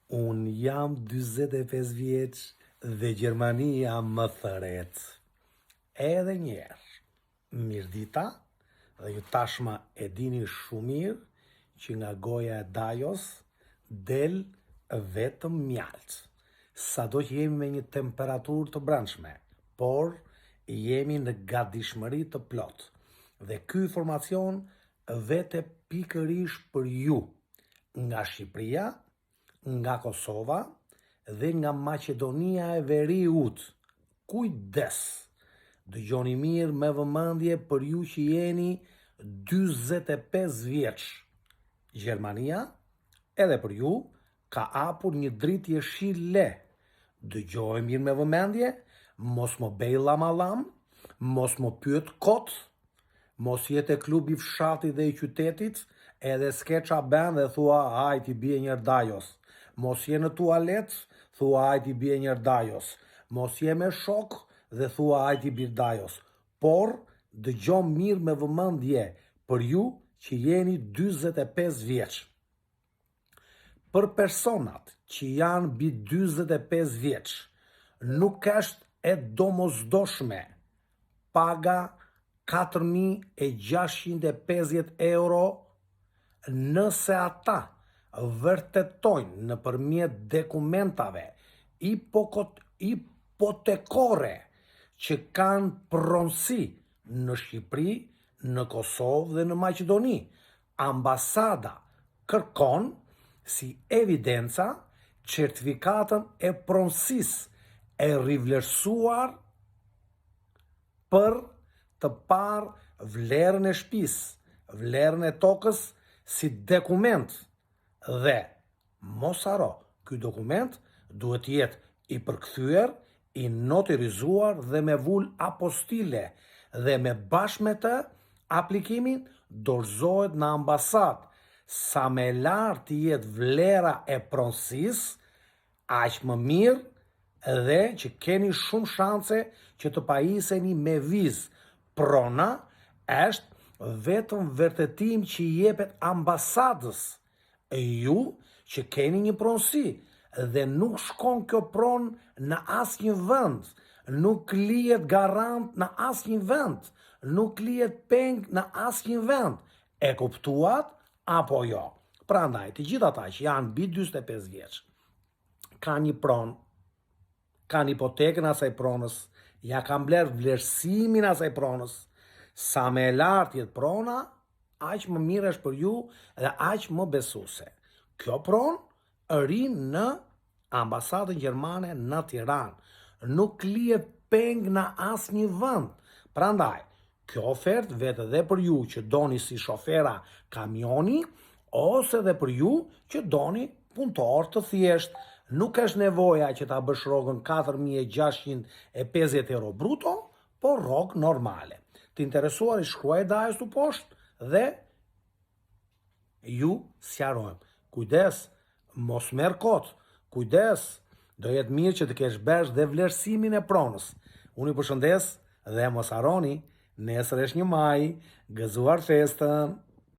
Unë jam 45 vjeç dhe Gjermania më thëret. Edhe njerë, mirë dita, dhe ju tashma e dini shumë mirë që nga goja e Dajos del vetëm mjalt. Sado që jemi me një temperaturë të brendshme, por jemi në gatishmëri të plot. Dhe ky informacion vete pikërisht për ju, nga Shqipëria, nga Kosova dhe nga Maqedonia e Veriut. Kujdes! Dëgjoni mirë me vëmendje për ju që jeni 45 vjeç. Gjermania, edhe për ju, ka hapur një dritë jeshile. Dëgjoj mirë me vëmendje, mos më bëj llamalam, mos më pyet kot, mos jetë klubi i fshatit dhe i qytetit, edhe skeça bën dhe thua hajt i bie një Dajos. Mos je në tualet, thua hajt i bie një Dajos. Mos je me shok dhe thua hajt i bie Dajos. Por dëgjoj mirë me vëmendje për ju që jeni 45 vjeç. Për personat që janë mbi 45 vjeç, nuk është e domosdoshme paga 4.650 euro nëse ata vërtetojnë nëpërmjet dokumentave hipotekore që kanë pronësi në Shqipëri, në Kosovë dhe në Maqedoni. Ambasada kërkon si evidenca certifikatën e pronësisë e rivlerësuar për të parë vlerën e shtëpisë, vlerën e tokës si dokument. Dhe mos haro, ky dokument duhet jetë i përkthyer, i notarizuar dhe me vull apostile, dhe me bashkë me të aplikimin dorëzohet në ambasadë. Sa më lartë jetë vlera e pronësisë, aq më mirë, dhe që keni shumë shanse që të pajiseni me vizë. Prona është vetëm vërtetim që i jepet ambasadës. E ju që keni një pronësi dhe nuk shkon kjo pronë në asnjë vend, nuk lihet garant në asnjë vend, nuk lihet peng në asnjë vend. E kuptuat apo jo? Prandaj, të gjithë ata që janë mbi 45 vjeç, kanë një pronë, kanë hipotekën asaj pronës, ja kanë bler vlerësimin asaj pronës. Sa më e lartë jetë prona, aq më mirë është për ju dhe aq më besuese. Kjo pronë rrin në ambasadën gjermane në Tiranë. Nuk lihet peng në asnjë vend. Prandaj, kjo ofertë vetë edhe për ju që doni si shofera kamioni, ose edhe për ju që doni punëtor të thjesht. Nuk është nevoja që ta bësh rrogën 4.650 euro bruto, por rrogë normale. Të interesuar i shkruaj Dajos tu poshtë dhe ju sqarojmë. Kujdes, mos merr kot. Kujdes, do jetë mirë që të kesh bërë dhe vlerësimin e pronës. Unë ju përshëndes dhe mos harroni, nesër është 1 maj, gëzuar festën.